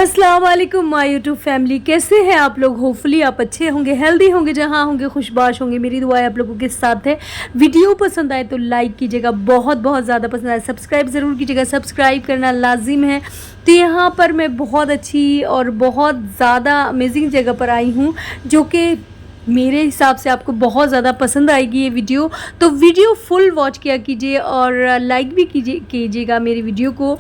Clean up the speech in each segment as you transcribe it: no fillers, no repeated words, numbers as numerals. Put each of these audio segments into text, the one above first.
अस्सलाम वालेकुम my YouTube family, कैसे हैं आप लोग। होपफुली आप अच्छे होंगे, हेल्दी होंगे, जहाँ होंगे खुशबाश होंगे। मेरी दुआएं आप लोगों के साथ है। वीडियो पसंद आए तो लाइक कीजिएगा, बहुत बहुत ज़्यादा पसंद आए सब्सक्राइब ज़रूर कीजिएगा, सब्सक्राइब करना लाजिम है। तो यहाँ पर मैं बहुत अच्छी और बहुत ज़्यादा अमेजिंग जगह पर आई हूँ, जो कि मेरे हिसाब से आपको बहुत ज़्यादा पसंद आएगी ये वीडियो। तो वीडियो फुल वॉच किया कीजिए और लाइक भी कीजिएगा मेरी वीडियो को।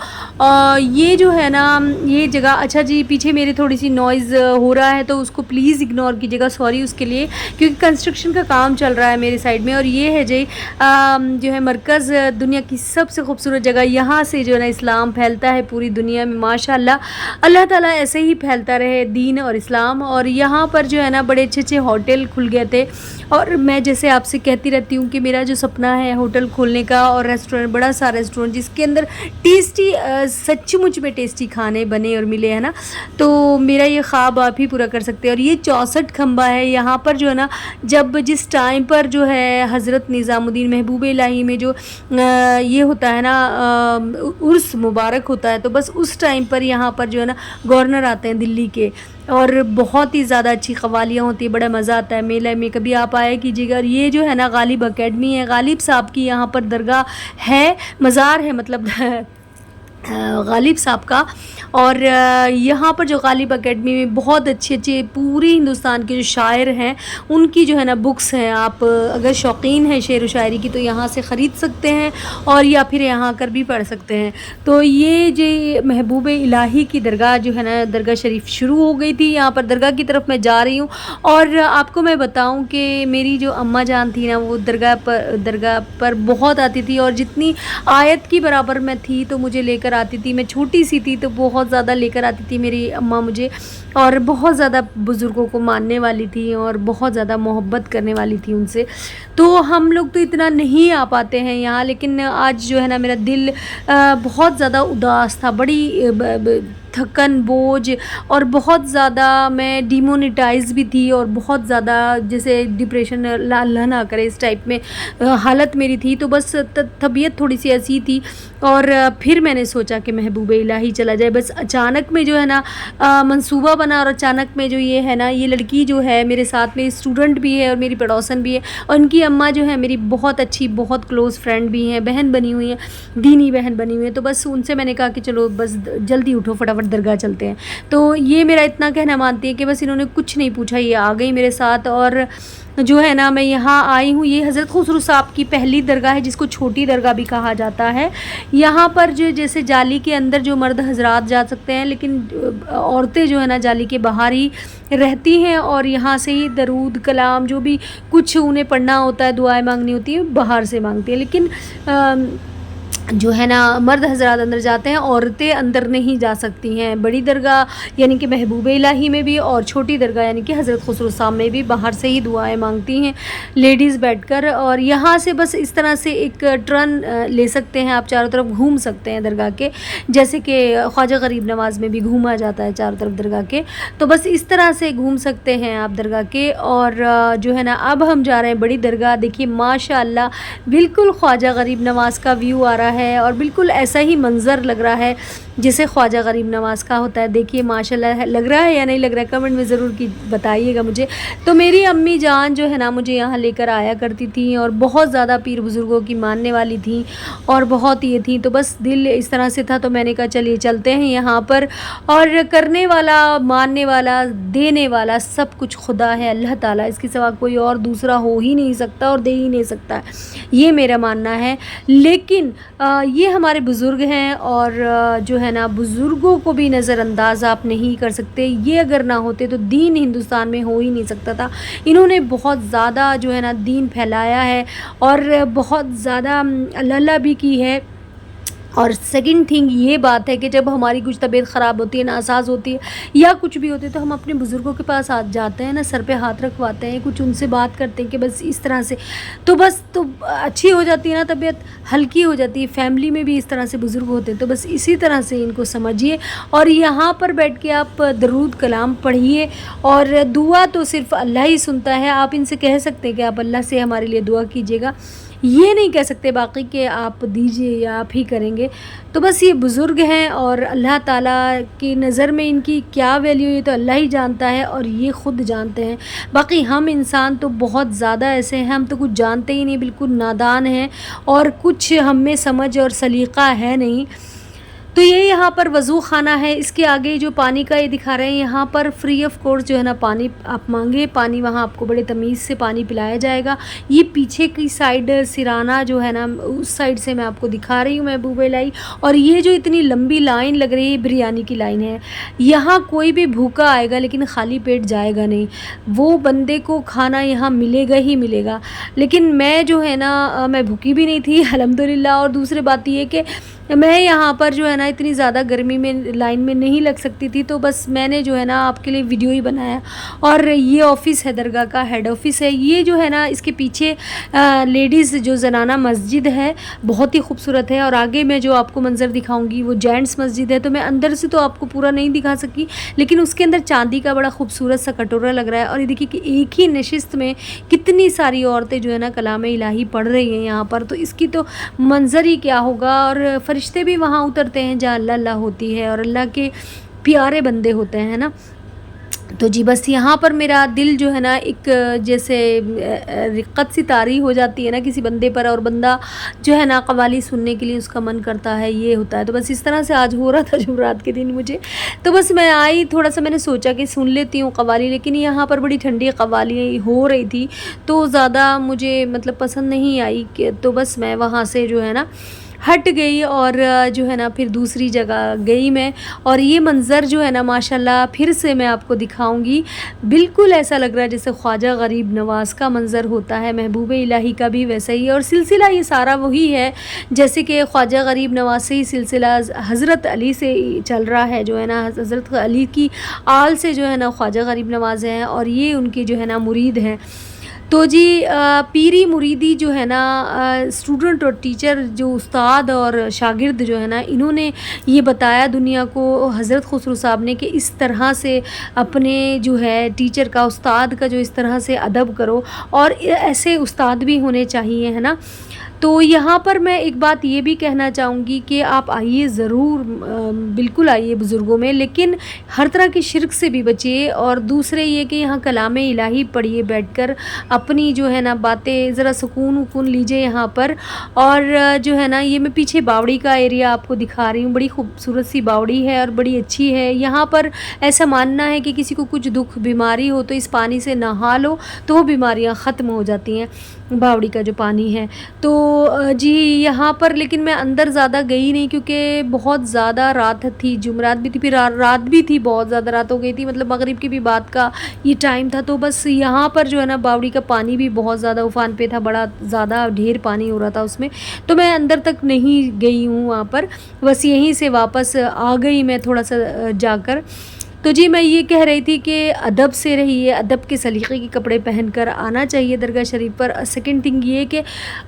ये जो है ना, ये जगह, अच्छा जी पीछे मेरे थोड़ी सी नॉइज़ हो रहा है तो उसको प्लीज़ इग्नोर कीजिएगा, सॉरी उसके लिए, क्योंकि कंस्ट्रक्शन का काम चल रहा है मेरे साइड में। और ये है जी जो है मरकज़, दुनिया की सबसे खूबसूरत जगह। यहाँ से जो है ना इस्लाम फैलता है पूरी दुनिया में, माशाल्लाह। अल्लाह ताला ऐसे ही फैलता रहे दीन और इस्लाम। और यहाँ पर जो है ना बड़े अच्छे अच्छे होटल खुल गए थे। और मैं जैसे आपसे कहती रहती हूँ कि मेरा जो सपना है होटल खोलने का और रेस्टोरेंट, बड़ा सा रेस्टोरेंट जिसके अंदर टेस्टी, सचमुच में टेस्टी खाने बने और मिले, है ना। तो मेरा ये ख्वाब आप ही पूरा कर सकते हैं। और ये 64 खंबा है यहाँ पर जो है ना, जब जिस टाइम पर जो है हज़रत निज़ामुद्दीन महबूब इलाही में जो ये होता है ना, उर्स मुबारक होता है, तो बस उस टाइम पर यहाँ पर जो है ना गवर्नर आते हैं दिल्ली के, और बहुत ही ज़्यादा अच्छी कवालियाँ होती है, बड़ा मज़ा आता है मेले में। कभी आप आया कीजिएगा। और ये जो है ना गालिब एकेडमी है, गालिब साहब की यहाँ पर दरगाह है, मज़ार है मतलब गालिब साहब का। और यहाँ पर जो गालिब एकेडमी में बहुत अच्छे अच्छे पूरे हिंदुस्तान के जो शायर हैं उनकी जो है ना बुक्स हैं। आप अगर शौकीन हैं शेर व शायरी की तो यहाँ से ख़रीद सकते हैं, और या फिर यहाँ आकर भी पढ़ सकते हैं। तो ये जो महबूब इलाही की दरगाह जो है ना, दरगाह शरीफ शुरू हो गई थी। यहाँ पर दरगाह की तरफ मैं जा रही हूँ। और आपको मैं बताऊँ कि मेरी जो अम्मा जान थी ना, वो दरगाह पर बहुत आती थी, और जितनी आयत की बराबर मैं थी तो मुझे लेकर आती थी। मैं छोटी सी थी तो बहुत ज़्यादा लेकर आती थी मेरी अम्मा मुझे, और बहुत ज़्यादा बुज़ुर्गों को मानने वाली थी और बहुत ज़्यादा मोहब्बत करने वाली थी उनसे। तो हम लोग तो इतना नहीं आ पाते हैं यहाँ, लेकिन आज जो है ना मेरा दिल बहुत ज़्यादा उदास था, बड़ी थकन, बोझ, और बहुत ज़्यादा मैं डिमोनेटाइज भी थी, और बहुत ज़्यादा जैसे डिप्रेशन, अल्लाह ना करे, इस टाइप में हालत मेरी थी। तो बस तबीयत थोड़ी सी ऐसी थी। और फिर मैंने सोचा कि महबूब इलाही चला जाए। बस अचानक में जो है ना मंसूबा बना, और अचानक में जो ये है ना, ये लड़की जो है मेरे साथ में स्टूडेंट भी है और मेरी पड़ोसन भी है, और उनकी अम्मा जो है मेरी बहुत अच्छी, बहुत क्लोज़ फ्रेंड भी हैं, बहन बनी हुई हैं, दीनी बहन बनी हुई है। तो बस उनसे मैंने कहा कि चलो बस जल्दी उठो, फटाफट दरगाह चलते हैं। तो ये मेरा इतना कहना मानती है कि बस इन्होंने कुछ नहीं पूछा, ये आ गई मेरे साथ। और जो है ना मैं यहाँ आई हूँ, ये हज़रत खुसरो साहब की पहली दरगाह है, जिसको छोटी दरगाह भी कहा जाता है। यहाँ पर जो जैसे जाली के अंदर जो मर्द हजरात जा सकते हैं, लेकिन औरतें जो है ना जाली के बाहर ही रहती हैं, और यहाँ से ही दरूद कलाम जो भी कुछ उन्हें पढ़ना होता है, दुआएं मांगनी होती है, बाहर से मांगती हैं। लेकिन जो है ना मर्द हजरात अंदर जाते हैं, औरतें अंदर नहीं जा सकती हैं। बड़ी दरगाह यानी कि महबूब इलाही में भी, और छोटी दरगाह यानी कि हज़रत खुसरो साहब में भी बाहर से ही दुआएं मांगती हैं लेडीज़ बैठकर। और यहाँ से बस इस तरह से एक टर्न ले सकते हैं आप, चारों तरफ घूम सकते हैं दरगाह के, जैसे कि ख्वाजा गरीब नवाज़ में भी घूमा जाता है चारों तरफ दरगाह के। तो बस इस तरह से घूम सकते हैं आप दरगाह के। और जो है ना अब हम जा रहे हैं बड़ी दरगाह। देखिए माशाअल्लाह बिल्कुल ख्वाजा गरीब नवाज़ का व्यू आ रहा है, और बिल्कुल ऐसा ही मंज़र लग रहा है जैसे ख्वाजा गरीब नवाज़ का होता है। देखिए माशाल्लाह लग रहा है या नहीं लग रहा है, कमेंट में ज़रूर की बताइएगा मुझे। तो मेरी अम्मी जान जो है ना मुझे यहाँ लेकर आया करती थी, और बहुत ज़्यादा पीर बुज़ुर्गों की मानने वाली थी, और बहुत ये थी। तो बस दिल इस तरह से था, तो मैंने कहा चलिए चलते हैं यहाँ पर। और करने वाला, मानने वाला, देने वाला सब कुछ खुदा है, अल्लाह ताला, इसके सिवा कोई और दूसरा हो ही नहीं सकता और दे ही नहीं सकता, ये मेरा मानना है। लेकिन ये हमारे बुज़ुर्ग हैं, और जो है ना बुज़ुर्गों को भी नज़रअंदाज आप नहीं कर सकते। ये अगर ना होते तो दीन हिंदुस्तान में हो ही नहीं सकता था। इन्होंने बहुत ज़्यादा जो है ना दीन फैलाया है, और बहुत ज़्यादा अल्लाह भी की है। और सेकंड थिंग ये बात है कि जब हमारी कुछ तबीयत ख़राब होती है, नासाज होती है, या कुछ भी होती है, तो हम अपने बुज़ुर्गों के पास आ जाते हैं ना, सर पे हाथ रखवाते हैं, कुछ उनसे बात करते हैं कि बस इस तरह से, तो बस तो अच्छी हो जाती है ना, तबीयत हल्की हो जाती है। फैमिली में भी इस तरह से बुज़ुर्ग होते हैं, तो बस इसी तरह से इनको समझिए। और यहाँ पर बैठ के आप दरूद कलाम पढ़िए, और दुआ तो सिर्फ़ अल्लाह ही सुनता है। आप इनसे कह सकते हैं कि आप अल्लाह से हमारे लिए दुआ कीजिएगा। ये नहीं कह सकते बाकी कि आप दीजिए या आप ही करेंगे। तो बस ये बुज़ुर्ग हैं और अल्लाह ताला की नज़र में इनकी क्या वैल्यू है तो अल्लाह ही जानता है और ये ख़ुद जानते हैं। बाकी हम इंसान तो बहुत ज़्यादा ऐसे हैं, हम तो कुछ जानते ही नहीं, बिल्कुल नादान हैं और कुछ हम में समझ और सलीक़ा है नहीं। तो ये यहाँ पर वज़ू ख़ाना है, इसके आगे जो पानी का ये दिखा रहे हैं, यहाँ पर फ्री ऑफ कोर्स जो है ना पानी आप मांगे, पानी वहाँ आपको बड़े तमीज़ से पानी पिलाया जाएगा। ये पीछे की साइड सिराना जो है ना, उस साइड से मैं आपको दिखा रही हूँ महबूब इलाही। और ये जो इतनी लंबी लाइन लग रही है, बिरयानी की लाइन है। यहाँ कोई भी भूखा आएगा लेकिन खाली पेट जाएगा नहीं, वो बंदे को खाना यहाँ मिलेगा ही मिलेगा। लेकिन मैं जो है ना मैं भूखी भी नहीं थी अल्हम्दुलिल्लाह। और दूसरी बात ये कि मैं यहाँ पर जो है ना इतनी ज़्यादा गर्मी में लाइन में नहीं लग सकती थी, तो बस मैंने जो है ना आपके लिए वीडियो ही बनाया। और ये ऑफ़िस है, दरगाह का हेड ऑफ़िस है। ये जो है ना इसके पीछे लेडीज़ जो ज़नाना मस्जिद है, बहुत ही खूबसूरत है। और आगे मैं जो आपको मंज़र दिखाऊंगी वो जेंट्स मस्जिद है। तो मैं अंदर से तो आपको पूरा नहीं दिखा सकी, लेकिन उसके अंदर चांदी का बड़ा खूबसूरत सा कटोरा लग रहा है। और ये देखिए कि एक ही नशिस्त में कितनी सारी औरतें जो है ना कलाम इलाही पढ़ रही हैं यहाँ पर। तो इसकी तो मंज़र ही क्या होगा। और फरिश्ते भी वहाँ उतरते हैं जहाँ अल्लाह अल्लाह होती है और अल्लाह के प्यारे बंदे होते हैं ना। तो जी बस यहाँ पर मेरा दिल जो है ना एक जैसे रिक्कत सी तारी हो जाती है ना किसी बंदे पर, और बंदा जो है ना कव्वाली सुनने के लिए उसका मन करता है, ये होता है। तो बस इस तरह से आज हो रहा था जुमरात के दिन मुझे। तो बस मैं आई, थोड़ा सा मैंने सोचा कि सुन लेती हूँ कव्वाली, लेकिन यहाँ पर बड़ी ठंडी कव्वाली हो रही थी तो ज़्यादा मुझे मतलब पसंद नहीं आई कि, तो बस मैं वहाँ से जो है ना हट गई और जो है ना फिर दूसरी जगह गई मैं। और ये मंज़र जो है ना माशाल्लाह फिर से मैं आपको दिखाऊंगी, बिल्कुल ऐसा लग रहा है जैसे ख्वाजा गरीब नवाज़ का मंज़र होता है, महबूब इलाही का भी वैसा ही है। और सिलसिला ये सारा वही है जैसे कि ख्वाजा गरीब नवाज़ से ही सिलसिला हज़रत अली से चल रहा है, जो है ना हज़रत अली की आल से जो है ना ख्वाजा गरीब नवाज़ हैं और ये उनके जो है ना मुरीद हैं। तो जी पीरी मुरीदी जो है ना स्टूडेंट और टीचर जो उस्ताद और शागिर्द जो है ना, इन्होंने ये बताया दुनिया को हज़रत खुसरो साहब ने कि इस तरह से अपने जो है टीचर का, उस्ताद का जो इस तरह से अदब करो, और ऐसे उस्ताद भी होने चाहिए, है ना। तो यहाँ पर मैं एक बात ये भी कहना चाहूँगी कि आप आइए ज़रूर, बिल्कुल आइए बुज़ुर्गों में, लेकिन हर तरह की शिरक से भी बचिए। और दूसरे ये कि यहाँ कलाम इलाही पढ़िए बैठकर, अपनी जो है ना बातें ज़रा सुकून वकून लीजिए यहाँ पर। और जो है ना ये मैं पीछे बावड़ी का एरिया आपको दिखा रही हूँ, बड़ी खूबसूरत सी बावड़ी है और बड़ी अच्छी है। यहाँ पर ऐसा मानना है कि किसी को कुछ दुख बीमारी हो तो इस पानी से नहा लो तो वो बीमारियाँ ख़त्म हो जाती हैं, बावड़ी का जो पानी है। तो जी यहाँ पर, लेकिन मैं अंदर ज़्यादा गई नहीं क्योंकि बहुत ज़्यादा रात थी, जुमरात भी थी, फिर रात भी थी, बहुत ज़्यादा रात हो गई थी, मतलब मगरिब की भी बात का ये टाइम था। तो बस यहाँ पर जो है ना बावड़ी का पानी भी बहुत ज़्यादा उफान पे था, बड़ा ज़्यादा ढेर पानी हो रहा था उसमें। तो मैं अंदर तक नहीं गई हूँ वहाँ पर, बस यहीं से वापस आ गई मैं थोड़ा सा जाकर। तो जी मैं ये कह रही थी कि अदब से रहिए, अदब के सलीक़े के कपड़े पहनकर आना चाहिए दरगाह शरीफ पर। सेकंड थिंग ये कि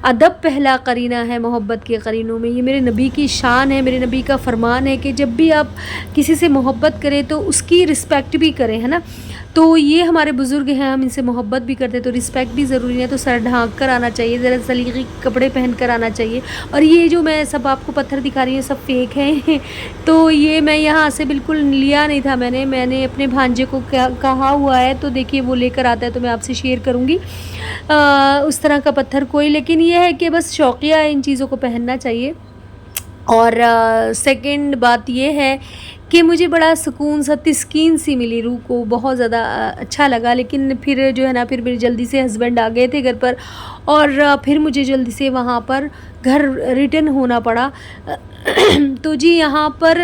अदब पहला करीना है मोहब्बत के करीनों में, ये मेरे नबी की शान है, मेरे नबी का फरमान है कि जब भी आप किसी से मोहब्बत करें तो उसकी रिस्पेक्ट भी करें, है ना। तो ये हमारे बुज़ुर्ग हैं, हम इनसे मोहब्बत भी करते तो रिस्पेक्ट भी ज़रूरी है। तो सर ढाँक कर आना चाहिए, ज़रा सलीक़े के कपड़े पहन कर आना चाहिए। और ये जो मैं सब आपको पत्थर दिखा रही हूँ सब फेक हैं तो ये मैं यहाँ से बिल्कुल लिया नहीं था, मैंने अपने भांजे को कहा हुआ है, तो देखिए वो लेकर आता है तो मैं आपसे शेयर करूँगी उस तरह का पत्थर कोई। लेकिन ये है कि बस शौकिया इन चीज़ों को पहनना चाहिए। और सेकंड बात ये है कि मुझे बड़ा सुकून सा, तिस्कीन सी मिली रूह को, बहुत ज़्यादा अच्छा लगा। लेकिन फिर जो है ना फिर मेरे जल्दी से हस्बैंड आ गए थे घर पर और फिर मुझे जल्दी से वहाँ पर घर रिटर्न होना पड़ा तो जी यहाँ पर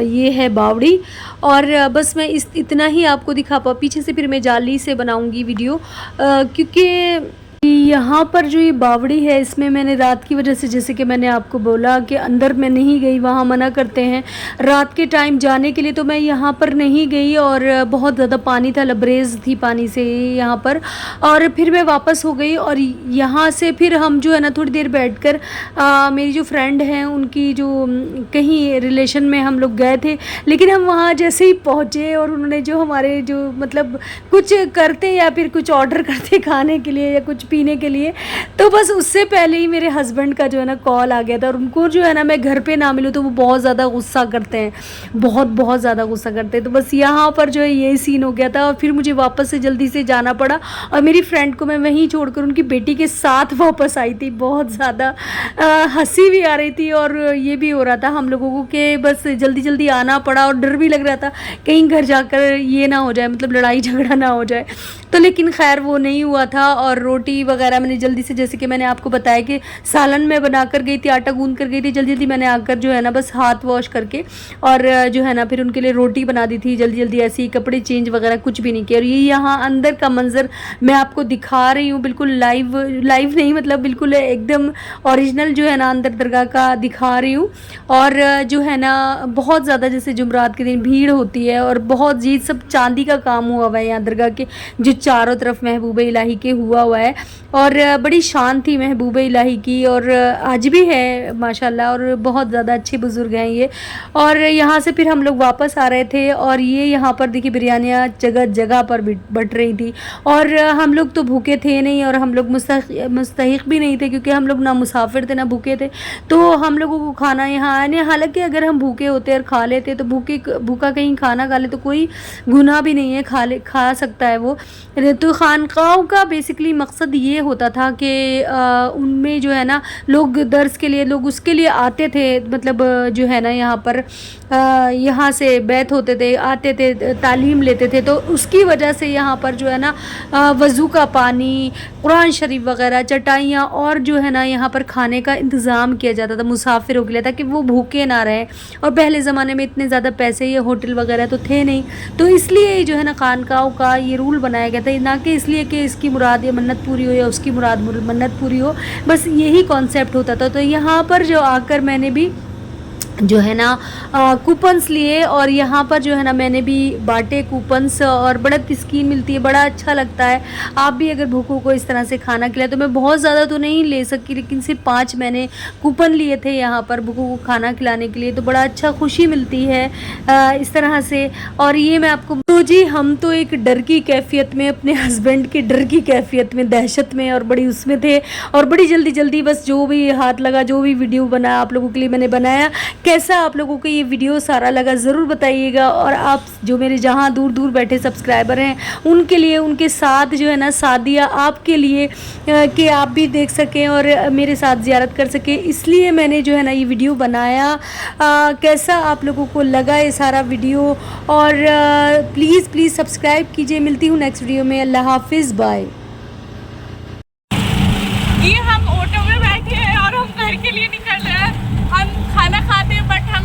ये है बावड़ी। और बस मैं इतना ही आपको दिखा पीछे से फिर मैं जाली से बनाऊंगी वीडियो क्योंकि यहाँ पर जो ये बावड़ी है इसमें मैंने रात की वजह से, जैसे कि मैंने आपको बोला कि अंदर मैं नहीं गई, वहाँ मना करते हैं रात के टाइम जाने के लिए, तो मैं यहाँ पर नहीं गई। और बहुत ज़्यादा पानी था, लबरेज थी पानी से यहाँ पर। और फिर मैं वापस हो गई और यहाँ से फिर हम जो है ना थोड़ी देर बैठकर मेरी जो फ्रेंड हैं उनकी जो कहीं रिलेशन में हम लोग गए थे, लेकिन हम वहाँ जैसे ही पहुँचे और उन्होंने जो हमारे जो मतलब कुछ करते या फिर कुछ ऑर्डर करते खाने के लिए या कुछ पीने के लिए। तो बस उससे पहले ही मेरे हस्बैंड का जो है ना कॉल आ गया था, और उनको जो है ना मैं घर पे ना मिलूँ तो वो बहुत ज़्यादा गुस्सा करते हैं, बहुत ज़्यादा गुस्सा करते हैं। तो बस यहाँ पर जो है यही सीन हो गया था, और फिर मुझे वापस से जल्दी से जाना पड़ा, और मेरी फ्रेंड को मैं वहीं छोड़कर उनकी बेटी के साथ वापस आई थी। बहुत ज़्यादा हंसी भी आ रही थी, और ये भी हो रहा था हम लोगों को कि बस जल्दी जल्दी आना पड़ा, और डर भी लग रहा था कहीं घर जाकर ये ना हो जाए, मतलब लड़ाई झगड़ा ना हो जाए। तो लेकिन खैर वो नहीं हुआ था। और रोटी वगैरह मैंने जल्दी से, जैसे कि मैंने आपको बताया कि सालन में बना कर गई थी, आटा गूंद कर गई थी, जल्दी जल्दी मैंने आकर जो है ना बस हाथ वॉश करके और जो है ना फिर उनके लिए रोटी बना दी थी जल्दी जल्दी, ऐसे ही कपड़े चेंज वगैरह कुछ भी नहीं किया। और ये यहाँ अंदर का मंजर मैं आपको दिखा रही हूँ, बिल्कुल लाइव नहीं, मतलब बिल्कुल एकदम ओरिजिनल जो है ना अंदर दरगाह का दिखा रही हूँ। और जो है ना बहुत ज़्यादा जैसे जुमरात के दिन भीड़ होती है, और बहुत जी सब चांदी का काम हुआ हुआ है यहाँ दरगाह के जो चारों तरफ महबूब इलाही के हुआ है, और बड़ी शान थी महबूब इलाही की, और आज भी है माशाल्लाह, और बहुत ज़्यादा अच्छे बुज़ुर्ग हैं ये। और यहाँ से फिर हम लोग वापस आ रहे थे, और ये यहाँ पर देखिए बिरयानियाँ जगह जगह पर बट रही थी, और हम लोग तो भूखे थे नहीं, और हम लोग मुस्तहिक भी नहीं थे, क्योंकि हम लोग ना मुसाफिर थे ना भूखे थे। तो हम लोगों को खाना यहाँ आने, हालांकि अगर हम भूखे होते और खा लेते तो भूखा कहीं खाना खा ले तो कोई गुनाह भी नहीं है, खा सकता है वो। तो खानकाहों का बेसिकली मकसद ये होता था कि उनमें जो है ना लोग दर्स के लिए, लोग उसके लिए आते थे, मतलब जो है ना यहाँ पर यहाँ से बैत होते थे, आते थे, तालीम लेते थे। तो उसकी वजह से यहाँ पर जो है ना वज़ू का पानी, कुरान शरीफ वगैरह, चटाइयाँ, और जो है ना यहाँ पर खाने का इंतज़ाम किया जाता था मुसाफिरों के लिए, ताकि वो भूखे ना रहें। और पहले ज़माने में इतने ज़्यादा पैसे ये होटल वगैरह तो थे नहीं, तो इसलिए जो है ना खानकाहों का ये रूल बनाया गया था, ना कि इसलिए कि इसकी मुराद या मन्नत पूरी हो या उसकी मुराद मन्नत पूरी हो, बस यही कॉन्सेप्ट होता था। तो यहाँ पर जो आकर मैंने भी जो है ना कूपन्स लिए, और यहाँ पर जो है ना मैंने भी बांटे कूपन्स, और बड़ा स्कीम मिलती है, बड़ा अच्छा लगता है। आप भी अगर भूखों को इस तरह से खाना खिलाए, तो मैं बहुत ज़्यादा तो नहीं ले सकी, लेकिन सिर्फ 5 मैंने कूपन लिए थे यहाँ पर भूखों को खाना खिलाने के लिए। तो बड़ा अच्छा खुशी मिलती है इस तरह से। और ये मैं आपको तो जी हम तो एक डर की कैफियत में, अपने हस्बैंड के डर की कैफियत में, दहशत में, और बड़ी उसमें थे, और बड़ी जल्दी जल्दी बस जो भी हाथ लगा, जो भी वीडियो बनाया आप लोगों के लिए मैंने बनाया। कैसा आप लोगों को ये वीडियो सारा लगा ज़रूर बताइएगा। और आप जो मेरे जहाँ दूर दूर बैठे सब्सक्राइबर हैं, उनके लिए, उनके साथ जो है ना साथ दिया आपके लिए कि आप भी देख सकें और मेरे साथ ज़ियारत कर सकें, इसलिए मैंने जो है ना ये वीडियो बनाया। कैसा आप लोगों को लगा ये सारा वीडियो, और प्लीज़ सब्सक्राइब कीजिए। मिलती हूँ नेक्स्ट वीडियो में। अल्लाह हाफिज़, बाय। ये हम ऑटो में बैठे हैं और हम घर के लिए निकल रहे हैं। हम खाना खाते हैं बट हम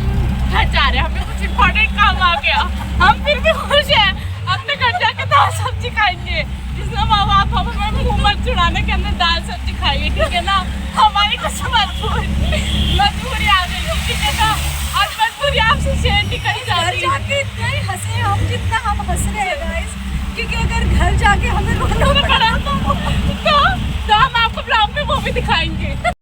घर जा रहे हैं, हमें कुछ इम्पोर्टेंट काम आ गया। हम फिर भी खुश हैं, अपने घर जाके दाल सब्जी खाएंगे। जिसमें माँ बाप हमें मुँह मत चुराने के अंदर दाल सब्जी खाइए, ठीक है ना। हमारी कुछ मजबूरी आ गई, ठीक है ना। और मजबूरी आपसे शेयर नहीं करी जा रही। घर जाके इतना ही हंसे हम जितना हम हंस रहे हैं गाइस, क्योंकि अगर घर जाके हमें रोना पड़ा तो हम आपको ब्लॉग में वो भी दिखाएंगे।